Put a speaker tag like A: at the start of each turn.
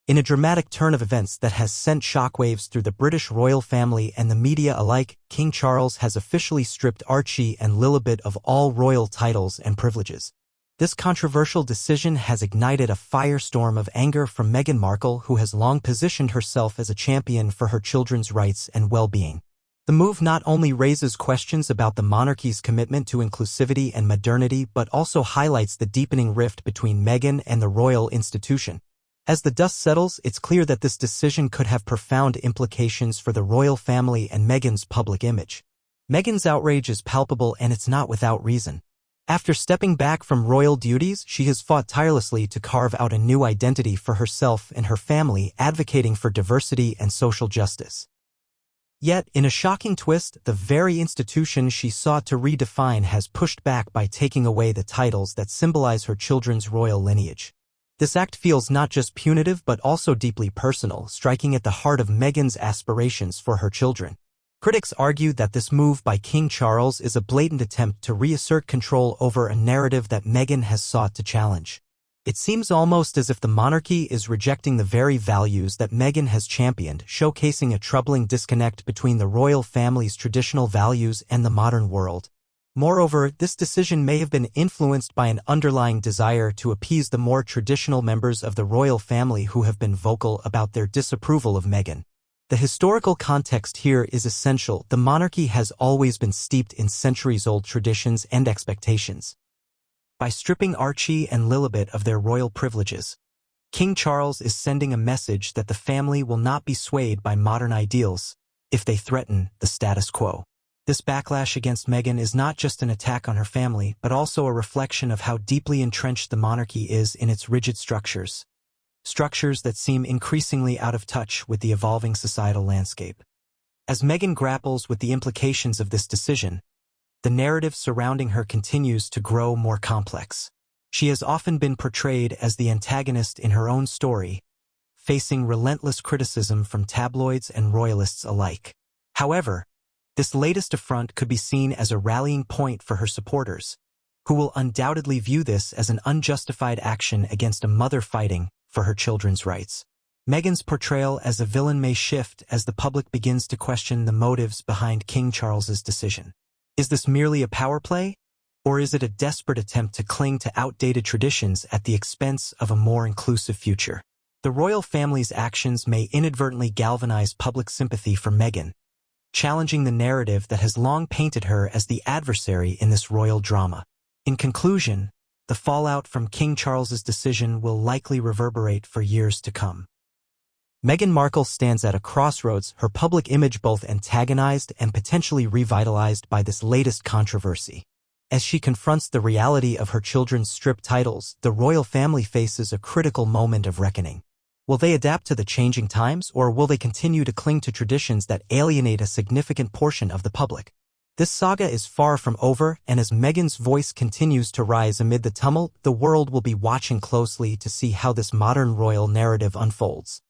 A: In a dramatic turn of events that has sent shockwaves through the British royal family and the media alike, King Charles has officially stripped Archie and Lilibet of all royal titles and privileges. This controversial decision has ignited a firestorm of anger from Meghan Markle, who has long positioned herself as a champion for her children's rights and well-being. The move not only raises questions about the monarchy's commitment to inclusivity and modernity, but also highlights the deepening rift between Meghan and the royal institution. As the dust settles, it's clear that this decision could have profound implications for the royal family and Meghan's public image. Meghan's outrage is palpable, and it's not without reason. After stepping back from royal duties, she has fought tirelessly to carve out a new identity for herself and her family, advocating for diversity and social justice. Yet, in a shocking twist, the very institution she sought to redefine has pushed back by taking away the titles that symbolize her children's royal lineage. This act feels not just punitive but also deeply personal, striking at the heart of Meghan's aspirations for her children. Critics argue that this move by King Charles is a blatant attempt to reassert control over a narrative that Meghan has sought to challenge. It seems almost as if the monarchy is rejecting the very values that Meghan has championed, showcasing a troubling disconnect between the royal family's traditional values and the modern world. Moreover, this decision may have been influenced by an underlying desire to appease the more traditional members of the royal family who have been vocal about their disapproval of Meghan. The historical context here is essential. The monarchy has always been steeped in centuries-old traditions and expectations. By stripping Archie and Lilibet of their royal privileges, King Charles is sending a message that the family will not be swayed by modern ideals if they threaten the status quo. This backlash against Meghan is not just an attack on her family, but also a reflection of how deeply entrenched the monarchy is in its rigid structures that seem increasingly out of touch with the evolving societal landscape. As Meghan grapples with the implications of this decision, the narrative surrounding her continues to grow more complex. She has often been portrayed as the antagonist in her own story, facing relentless criticism from tabloids and royalists alike. However, this latest affront could be seen as a rallying point for her supporters, who will undoubtedly view this as an unjustified action against a mother fighting for her children's rights. Meghan's portrayal as a villain may shift as the public begins to question the motives behind King Charles's decision. Is this merely a power play, or is it a desperate attempt to cling to outdated traditions at the expense of a more inclusive future? The royal family's actions may inadvertently galvanize public sympathy for Meghan, challenging the narrative that has long painted her as the adversary in this royal drama. In conclusion, the fallout from King Charles's decision will likely reverberate for years to come. Meghan Markle stands at a crossroads, her public image both antagonized and potentially revitalized by this latest controversy. As she confronts the reality of her children's stripped titles, the royal family faces a critical moment of reckoning. Will they adapt to the changing times, or will they continue to cling to traditions that alienate a significant portion of the public? This saga is far from over, and as Meghan's voice continues to rise amid the tumult, the world will be watching closely to see how this modern royal narrative unfolds.